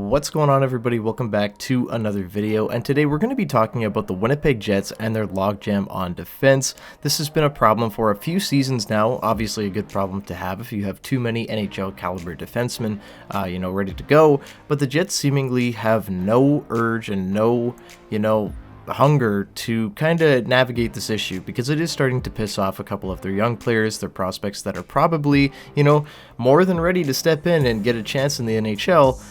What's going on, everybody? Welcome back to another video, and today we're going to be talking about the Winnipeg Jets and their logjam on defense. This has been a problem for a few seasons now, obviously a good problem to have if you have too many NHL caliber defensemen, ready to go, but the Jets seemingly have no urge and no, hunger to kind of navigate this issue, because it is starting to piss off a couple of their young players, their prospects that are probably, more than ready to step in and get a chance in the NHL,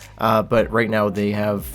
but right now they have,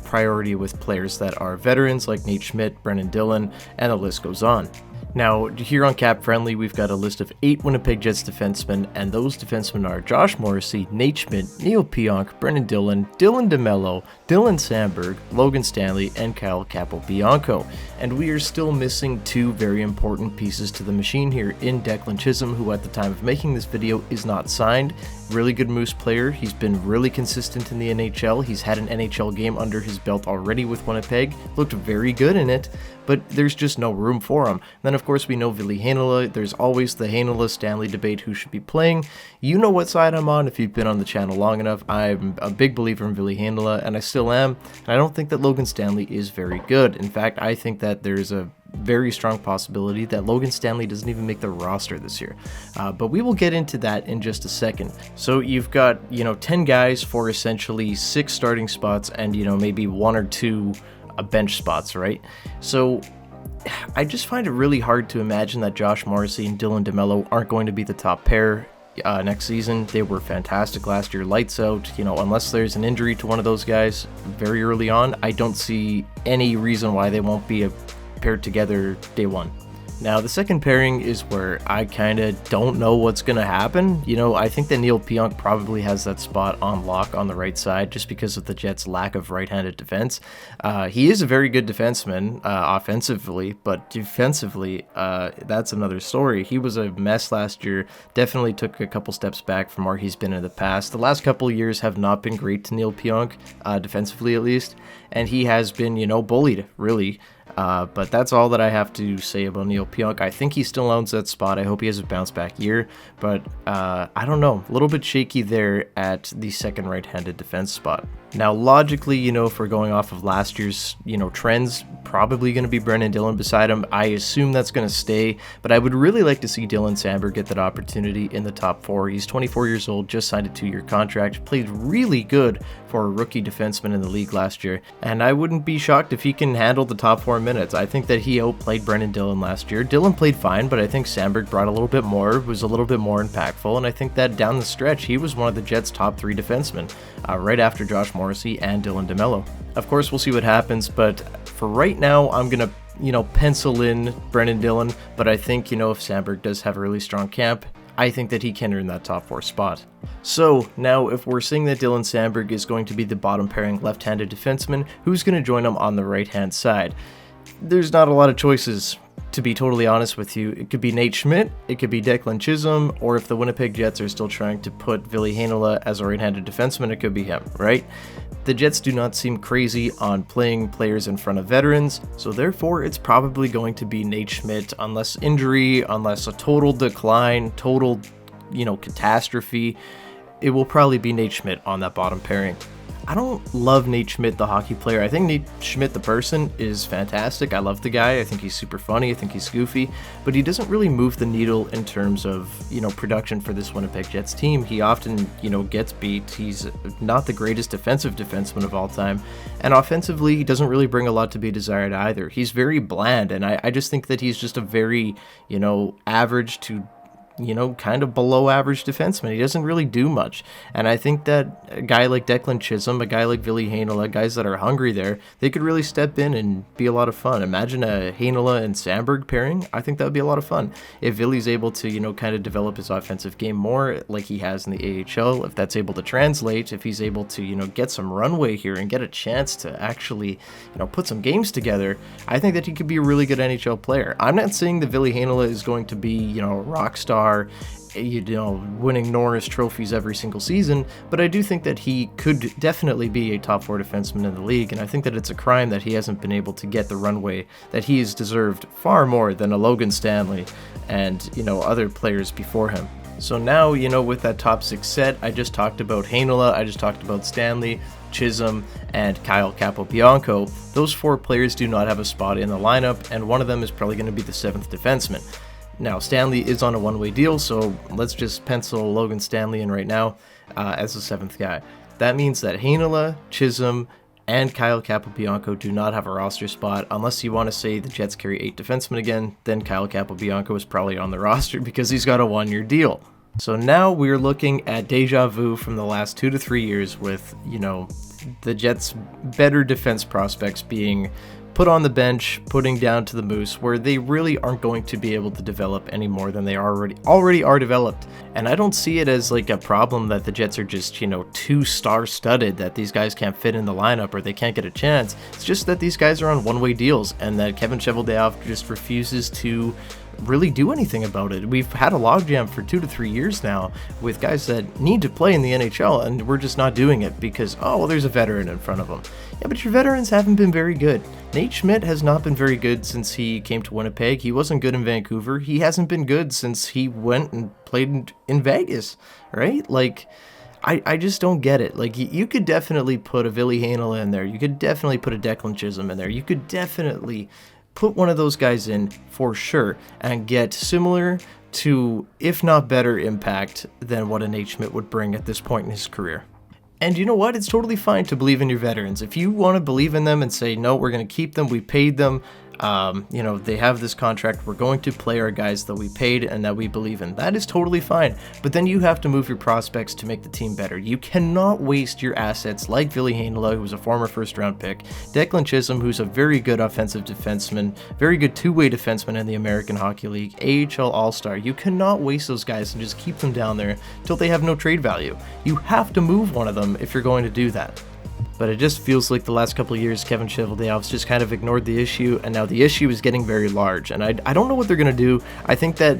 priority with players that are veterans like Nate Schmidt, Brendan Dillon, and the list goes on. Now, here on Cap Friendly, we've got a list of 8 Winnipeg Jets defensemen, and those defensemen are Josh Morrissey, Nate Schmidt, Neil Pionk, Brendan Dillon, Dylan DeMello, Dylan Sandberg, Logan Stanley, and Kyle Capobianco. And we are still missing 2 very important pieces to the machine here in Declan Chisholm, who at the time of making this video is not signed. Really good Moose player. He's been really consistent in the NHL. He's had an NHL game under his belt already with Winnipeg. Looked very good in it, but there's just no room for him. Then, of course, we know Ville Heinola. There's always the Heinola-Stanley debate who should be playing. You know what side I'm on if you've been on the channel long enough. I'm a big believer in Ville Heinola, and I still am. And I don't think that Logan Stanley is very good. In fact, I think that there's a very strong possibility that Logan Stanley doesn't even make the roster this year. But we will get into that in just a second. So you've got, 10 guys for essentially 6 starting spots and, maybe 1 or 2 bench spots, right? So I just find it really hard to imagine that Josh Morrissey and Dylan DeMello aren't going to be the top pair next season. They were fantastic last year, lights out. Unless there's an injury to one of those guys very early on, I don't see any reason why they won't be paired together day one. Now, the second pairing is where I kind of don't know what's going to happen. I think that Neil Pionk probably has that spot on lock on the right side just because of the Jets' lack of right-handed defense. He is a very good defenseman offensively, but defensively, that's another story. He was a mess last year, definitely took a couple steps back from where he's been in the past. The last couple of years have not been great to Neil Pionk, defensively at least, and he has been, bullied, really. But that's all that I have to say about Neil Pionk. I think he still owns that spot. I hope he has a bounce back year, but I don't know. A little bit shaky there at the second right-handed defense spot. Now, logically, if we're going off of last year's, trends, probably going to be Brendan Dillon beside him. I assume that's going to stay, but I would really like to see Dylan Sandberg get that opportunity in the top 4. He's 24 years old, just signed a 2-year contract, played really good for a rookie defenseman in the league last year, and I wouldn't be shocked if he can handle the top 4 minutes. I think that he outplayed Brendan Dillon last year. Dillon played fine, but I think Sandberg brought a little bit more, was a little bit more impactful, and I think that down the stretch, he was one of the Jets' top 3 defensemen, right after Josh Morrissey and Dylan DeMello. Of course, we'll see what happens, but for right now, I'm going to, pencil in Brendan Dillon, but I think, if Sandberg does have a really strong camp, I think that he can earn that top 4 spot. So now, if we're saying that Dylan Sandberg is going to be the bottom pairing left-handed defenseman, who's going to join him on the right-hand side? There's not a lot of choices, to be totally honest with you. It could be Nate Schmidt, it could be Declan Chisholm, or if the Winnipeg Jets are still trying to put Ville Heinola as a right-handed defenseman, it could be him, right? The Jets do not seem crazy on playing players in front of veterans, so therefore it's probably going to be Nate Schmidt, unless injury, unless a total decline, total, catastrophe. It will probably be Nate Schmidt on that bottom pairing. I don't love Nate Schmidt, the hockey player. I think Nate Schmidt, the person, is fantastic. I love the guy. I think he's super funny. I think he's goofy, but he doesn't really move the needle in terms of, production for this Winnipeg Jets team. He often, gets beat. He's not the greatest defensive defenseman of all time, and offensively, he doesn't really bring a lot to be desired either. He's very bland, and I just think that he's just a very, average to kind of below average defenseman. He doesn't really do much. And I think that a guy like Declan Chisholm, a guy like Ville Heinola, guys that are hungry there, they could really step in and be a lot of fun. Imagine a Heinola and Sandberg pairing. I think that would be a lot of fun. If Ville's able to, kind of develop his offensive game more like he has in the AHL, if that's able to translate, if he's able to, get some runway here and get a chance to actually, put some games together, I think that he could be a really good NHL player. I'm not saying that Ville Heinola is going to be, a rock star, winning Norris trophies every single season, but I do think that he could definitely be a top 4 defenseman in the league, and I think that it's a crime that he hasn't been able to get the runway that he has deserved far more than a Logan Stanley and, other players before him. So now, with that top 6 set, I just talked about Heinola, I just talked about Stanley, Chisholm, and Kyle Capobianco, those 4 players do not have a spot in the lineup, and one of them is probably going to be the 7th defenseman. Now, Stanley is on a one-way deal, so let's just pencil Logan Stanley in right now as the 7th guy. That means that Heinola, Chisholm, and Kyle Capobianco do not have a roster spot. Unless you want to say the Jets carry 8 defensemen again, then Kyle Capobianco is probably on the roster because he's got a 1-year deal. So now we're looking at deja vu from the last 2 to 3 years with, the Jets' better defense prospects being put on the bench, putting down to the Moose, where they really aren't going to be able to develop any more than they already are developed. And I don't see it as like a problem that the Jets are just, too star-studded, that these guys can't fit in the lineup or they can't get a chance. It's just that these guys are on one-way deals and that Kevin Cheveldayoff just refuses to really do anything about it. We've had a logjam for 2 to 3 years now with guys that need to play in the NHL, and we're just not doing it because, there's a veteran in front of them. Yeah, but your veterans haven't been very good. Nate Schmidt has not been very good since he came to Winnipeg. He wasn't good in Vancouver. He hasn't been good since he went and played in Vegas, right? Like, I just don't get it. Like, you could definitely put a Ville Heinola in there. You could definitely put a Declan Chisholm in there. You could definitely put one of those guys in for sure and get similar to, if not better, impact than what a Nate Schmidt would bring at this point in his career. And you know what? It's totally fine to believe in your veterans. If you want to believe in them and say, no, we're going to keep them, we paid them, they have this contract, we're going to play our guys that we paid and that we believe in. That is totally fine. But then you have to move your prospects to make the team better. You cannot waste your assets like Ville Heinola, who's a former first-round pick, Declan Chisholm, who's a very good offensive defenseman, very good two-way defenseman in the American Hockey League, AHL All-Star. You cannot waste those guys and just keep them down there until they have no trade value. You have to move one of them if you're going to do that. But it just feels like the last couple of years, Kevin Cheveldayoff's just kind of ignored the issue, and now the issue is getting very large. And I don't know what they're going to do. I think that,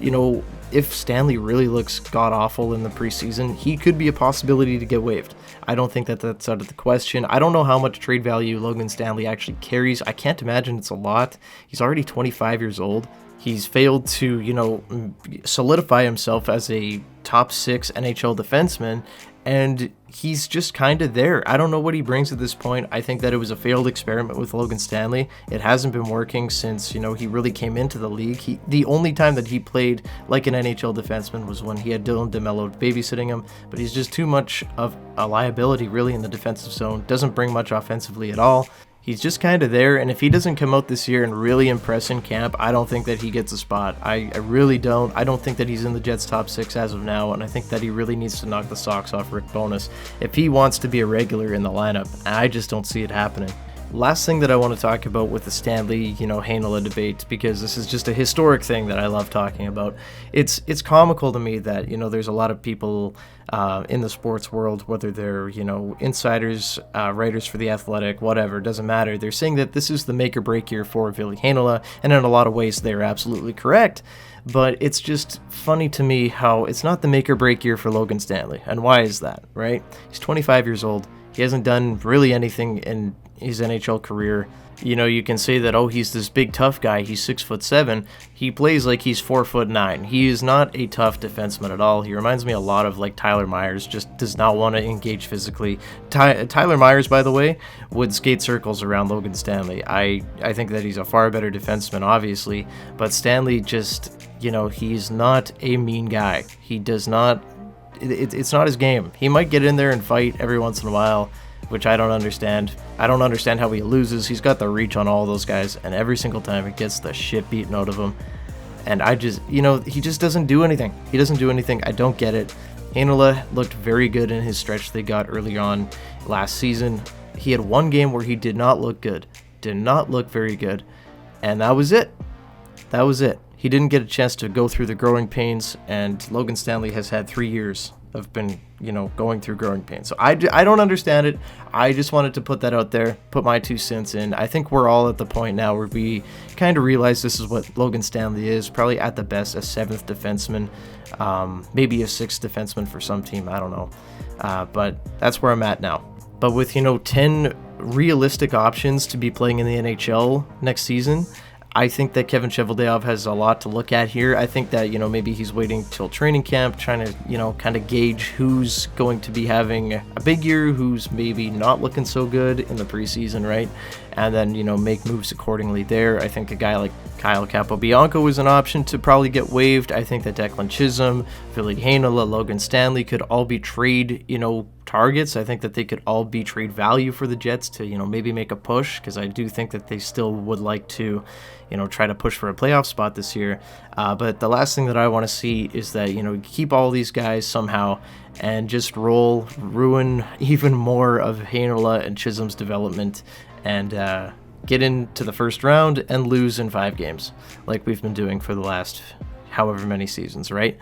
if Stanley really looks god-awful in the preseason, he could be a possibility to get waived. I don't think that that's out of the question. I don't know how much trade value Logan Stanley actually carries. I can't imagine it's a lot. He's already 25 years old. He's failed to, solidify himself as a top 6 NHL defenseman, and he's just kind of there. I don't know what he brings at this point. I think that it was a failed experiment with Logan Stanley. It hasn't been working since, he really came into the league. The only time that he played like an NHL defenseman was when he had Dylan DeMello babysitting him, but he's just too much of a liability really in the defensive zone. Doesn't bring much offensively at all. He's just kind of there, and if he doesn't come out this year and really impress in camp, I don't think that he gets a spot. I really don't. I don't think that he's in the Jets' top 6 as of now, and I think that he really needs to knock the socks off Rick Bowness if he wants to be a regular in the lineup. I just don't see it happening. Last thing that I want to talk about with the Stanley, Heinola debate, because this is just a historic thing that I love talking about. It's comical to me that, there's a lot of people in the sports world, whether they're, insiders, writers for The Athletic, whatever, doesn't matter. They're saying that this is the make or break year for Ville Heinola, and in a lot of ways they're absolutely correct. But it's just funny to me how it's not the make or break year for Logan Stanley. And why is that, right? He's 25 years old. He hasn't done really anything in his NHL career. You can say that, he's this big tough guy. He's 6'7". He plays like he's 4'9". He is not a tough defenseman at all. He reminds me a lot of like Tyler Myers, just does not want to engage physically. Tyler Myers, by the way, would skate circles around Logan Stanley. I think that he's a far better defenseman, obviously, but Stanley just, he's not a mean guy. He does not, it's not his game. He might get in there and fight every once in a while, which I don't understand. I don't understand how he loses. He's got the reach on all those guys, and every single time he gets the shit beaten out of him. And I just, he just doesn't do anything. He doesn't do anything. I don't get it. Heinola looked very good in his stretch they got early on last season. He had one game where he did not look good. Did not look very good. And that was it. That was it. He didn't get a chance to go through the growing pains, and Logan Stanley has had 3 years of been, going through growing pains. So I don't understand it. I just wanted to put that out there, put my 2 cents in. I think we're all at the point now where we kind of realize this is what Logan Stanley is, probably at the best a 7th defenseman, maybe a 6th defenseman for some team, I don't know. But that's where I'm at now. But with, 10 realistic options to be playing in the NHL next season, I think that Kevin Cheveldayoff has a lot to look at here. I think that, maybe he's waiting till training camp, trying to, kind of gauge who's going to be having a big year, who's maybe not looking so good in the preseason, right? And then, make moves accordingly there. I think a guy like Kyle Capobianco is an option to probably get waived. I think that Declan Chisholm, Ville Heinola, Logan Stanley could all be trade, targets. I think that they could all be trade value for the Jets to, maybe make a push, because I do think that they still would like to, try to push for a playoff spot this year. But the last thing that I want to see is that, keep all these guys somehow and just ruin even more of Heinola and Chisholm's development, and get into the first round and lose in 5 games like we've been doing for the last however many seasons, right?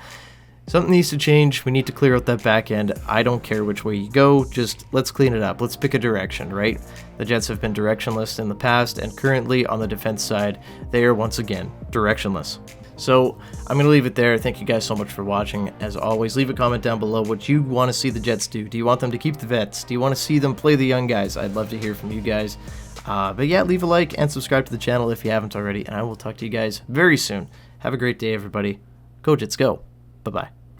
Something needs to change. We need to clear out that back end. I don't care which way you go, just let's clean it up. Let's pick a direction, right? The Jets have been directionless in the past, and currently on the defense side, they are once again directionless. So I'm going to leave it there. Thank you guys so much for watching. As always, leave a comment down below what you want to see the Jets do. Do you want them to keep the vets? Do you want to see them play the young guys? I'd love to hear from you guys. But yeah, leave a like and subscribe to the channel if you haven't already, and I will talk to you guys very soon. Have a great day, everybody. Go Jets, go. Bye-bye.